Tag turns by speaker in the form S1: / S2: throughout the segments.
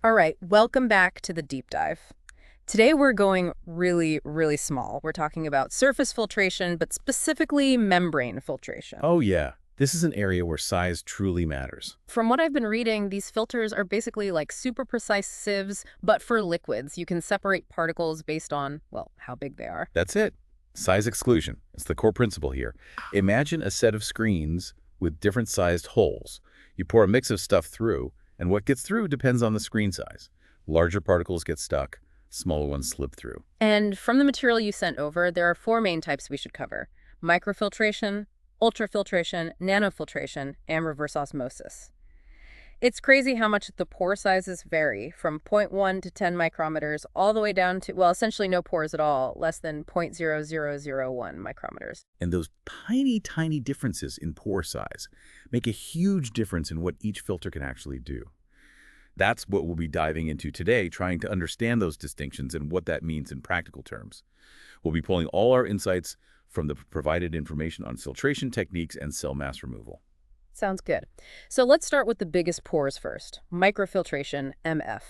S1: All right, welcome back to the deep dive. Today we're going really, really small. We're talking about surface filtration, but specifically membrane filtration.
S2: Oh yeah, this is an area where size truly matters.
S1: From what I've been reading, these filters are basically like super precise sieves, but for liquids. You can separate particles based on, well, how big they are.
S2: That's it. Size exclusion. It's the core principle here. Imagine a set of screens with different sized holes. You pour a mix of stuff through, and what gets through depends on the screen size. Larger particles get stuck, smaller ones slip through.
S1: And from the material you sent over, there are four main types we should cover: microfiltration, ultrafiltration, nanofiltration, and reverse osmosis. It's crazy how much the pore sizes vary from zero point 0.1 to 10 micrometers all the way down to, well, essentially no pores at all, less than 0.0001 micrometers.
S2: And those tiny, tiny differences in pore size make a huge difference in what each filter can actually do. That's what we'll be diving into today, trying to understand those distinctions and what that means in practical terms. We'll be pulling all our insights from the provided information on filtration techniques and cell mass removal.
S1: Sounds good. So let's start with the biggest pores first, microfiltration, MF.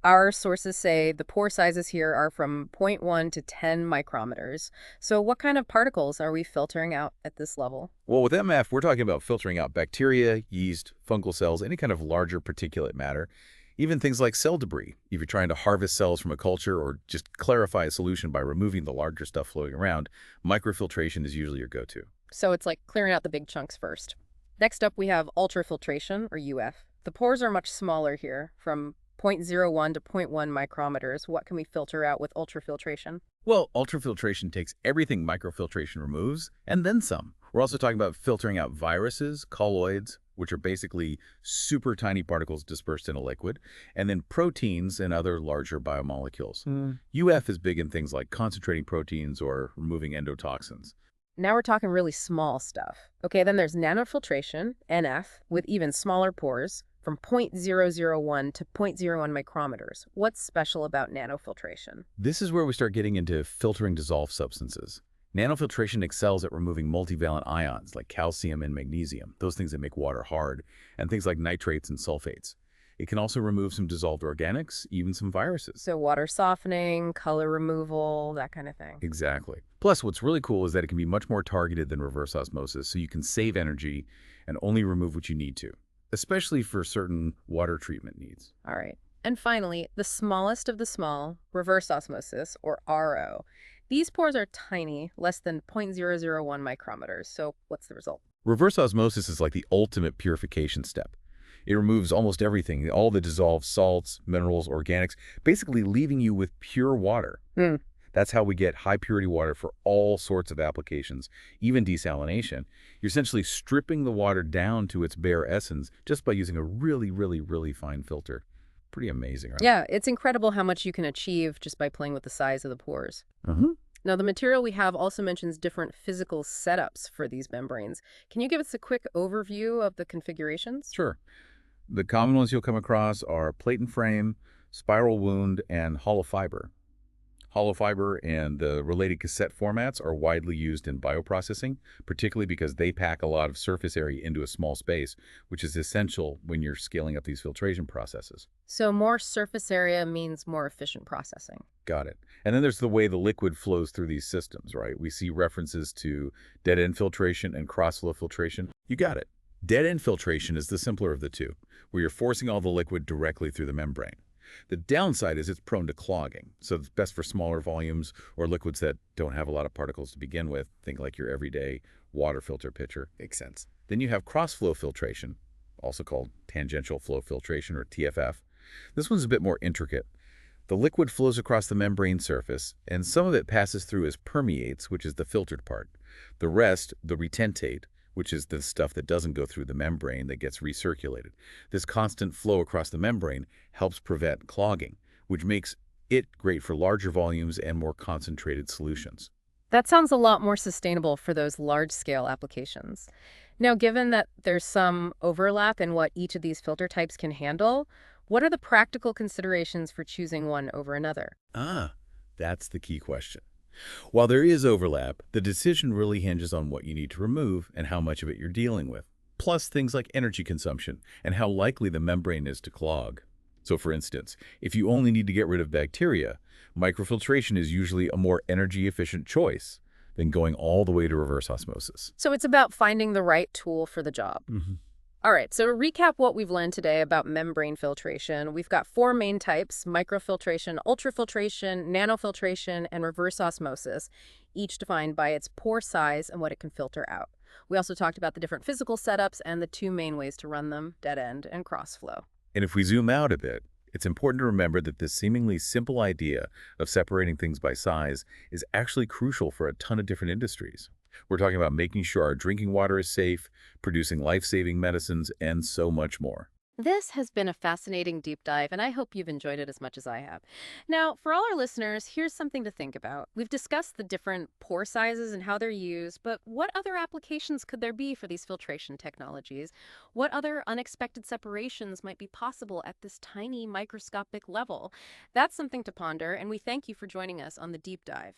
S1: Our sources say the pore sizes here are from zero point 0.1 to 10 micrometers. So what kind of particles are we filtering out at this level?
S2: Well, with MF, we're talking about filtering out bacteria, yeast, fungal cells, any kind of larger particulate matter, even things like cell debris. If you're trying to harvest cells from a culture or just clarify a solution by removing the larger stuff floating around, microfiltration is usually your go-to.
S1: So it's like clearing out the big chunks first. Next up, we have ultrafiltration, or UF. The pores are much smaller here, from zero point zero 0.01 to zero point 0.1 micrometers. What can we filter out with ultrafiltration?
S2: Well, ultrafiltration takes everything microfiltration removes, and then some. We're also talking about filtering out viruses, colloids, which are basically super tiny particles dispersed in a liquid, and then proteins and other larger biomolecules. UF is big in things like concentrating proteins or removing endotoxins.
S1: Now we're talking really small stuff. Okay, then there's nanofiltration, NF, with even smaller pores, from 0.001 to zero point zero 0.01 micrometers. What's special about nanofiltration?
S2: This is where we start getting into filtering dissolved substances. Nanofiltration excels at removing multivalent ions like calcium and magnesium, those things that make water hard, and things like nitrates and sulfates. It can also remove some dissolved organics, even some viruses.
S1: So water softening, color removal, that kind of thing.
S2: Exactly. Plus, what's really cool is that it can be much more targeted than reverse osmosis, so you can save energy and only remove what you need to, especially for certain water treatment needs.
S1: All right. And finally, the smallest of the small, reverse osmosis, or RO. These pores are tiny, less than 0.001 micrometers. So what's the result?
S2: Reverse osmosis is like the ultimate purification step. It removes almost everything, all the dissolved salts, minerals, organics, basically leaving you with pure water.
S1: Hmm.
S2: That's how we get high purity water for all sorts of applications, even desalination. You're essentially stripping the water down to its bare essence just by using a really, really, really fine filter. Pretty amazing, right?
S1: Yeah, it's incredible how much you can achieve just by playing with the size of the pores.
S2: Uh-huh.
S1: Now, the material we have also mentions different physical setups for these membranes. Can you give us a quick overview of the configurations?
S2: Sure. The common ones you'll come across are plate and frame, spiral wound, and hollow fiber. Hollow fiber and the related cassette formats are widely used in bioprocessing, particularly because they pack a lot of surface area into a small space, which is essential when you're scaling up these filtration processes.
S1: So more surface area means more efficient processing.
S2: Got it. And then there's the way the liquid flows through these systems, right? We see references to dead-end filtration and cross-flow filtration. You got it. Dead-end filtration is the simpler of the two, where you're forcing all the liquid directly through the membrane. The downside is it's prone to clogging, so it's best for smaller volumes or liquids that don't have a lot of particles to begin with. Think like your everyday water filter pitcher. Makes sense. Then you have cross-flow filtration, also called tangential flow filtration or TFF. This one's a bit more intricate. The liquid flows across the membrane surface, and some of it passes through as permeates, which is the filtered part. The rest, the retentate, which is the stuff that doesn't go through the membrane that gets recirculated. This constant flow across the membrane helps prevent clogging, which makes it great for larger volumes and more concentrated solutions.
S1: That sounds a lot more sustainable for those large-scale applications. Now, given that there's some overlap in what each of these filter types can handle, what are the practical considerations for choosing one over another?
S2: That's the key question. While there is overlap, the decision really hinges on what you need to remove and how much of it you're dealing with, plus things like energy consumption and how likely the membrane is to clog. So for instance, if you only need to get rid of bacteria, microfiltration is usually a more energy-efficient choice than going all the way to reverse osmosis.
S1: So it's about finding the right tool for the job.
S2: Hmm.
S1: All right, so to recap what we've learned today about membrane filtration, we've got four main types: microfiltration, ultrafiltration, nanofiltration, and reverse osmosis, each defined by its pore size and what it can filter out. We also talked about the different physical setups and the two main ways to run them: dead end and crossflow.
S2: And if we zoom out a bit, it's important to remember that this seemingly simple idea of separating things by size is actually crucial for a ton of different industries. We're talking about making sure our drinking water is safe, producing life-saving medicines, and so much more.
S1: This has been a fascinating deep dive, and I hope you've enjoyed it as much as I have. Now, for all our listeners, here's something to think about. We've discussed the different pore sizes and how they're used, but what other applications could there be for these filtration technologies? What other unexpected separations might be possible at this tiny microscopic level? That's something to ponder, and we thank you for joining us on the deep dive.